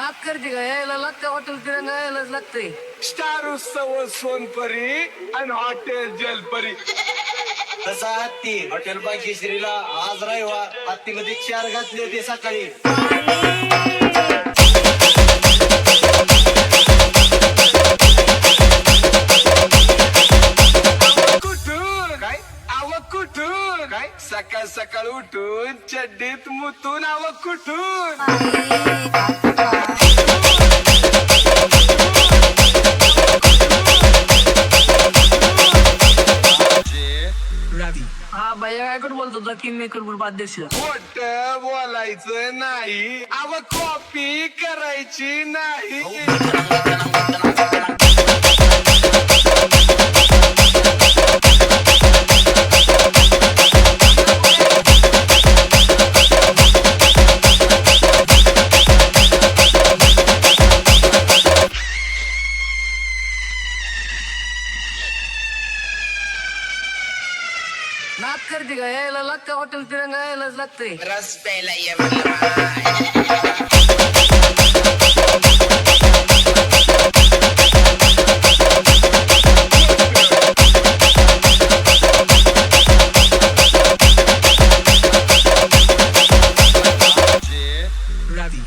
नाक करते का यायला लागतं हॉटेल तिरंगा यायलाच लागतंय. स्टार उत्सव सोनपरी आणि हॉटेल जलपरी. तसा हत्ती हॉटेल भाग्यश्रीला आज रविवार हत्तीमध्ये 4 घातले होते सकाळी. कुठून काय कुठून काय सकाळ सकाळ उठून चड्डीत मुतून कुठून. हा भैया काय कुठं बोलतो होता किंग मेकर ग्रुप अध्यक्ष. खोट बोलायचं नाही कॉपी करायची नाही. नाक करते का यायला लागतं हॉटेल तिरंगा यायलाच लागतंय. रस प्यायला ये म्हणलं.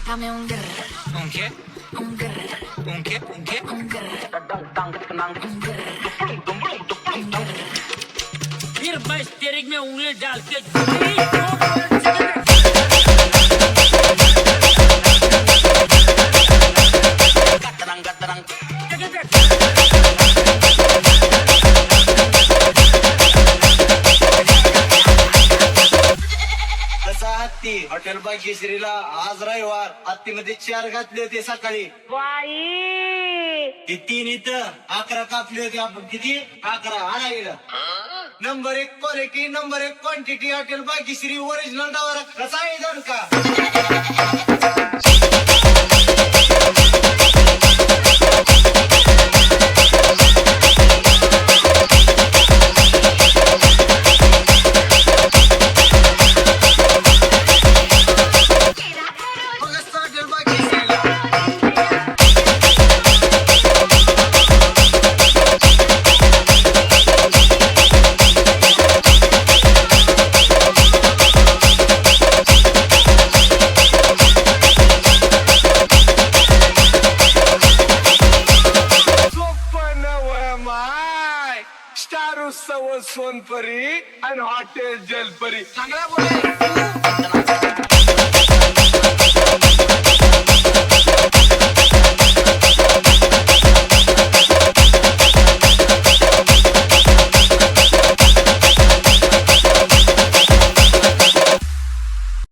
Dame un grrr. ¿Un qué? Un grrr. ¿Un qué? ¿Un qué? Un grrr. फिर मैं स्टीयरिंग में उंगली डाल के गतरंग गतरंग. तसा हत्ती हॉटेल भाग्यश्रीला आज रविवार हत्तीमध्ये 4 घातले होते सकाळी. ते 3 इथं 11 कापले होते आपण. किती 11 आणा गेलं. Number 1 quality, number 1 quantity hotel Bhagyashree original डावर. कसा आहे जाण का. मस्त हॉटेल भाग्यश्रीला. सोपन माय स्टार उत्सव सोनपरी आणि हॉटेल जलपरी. चांगला बोले.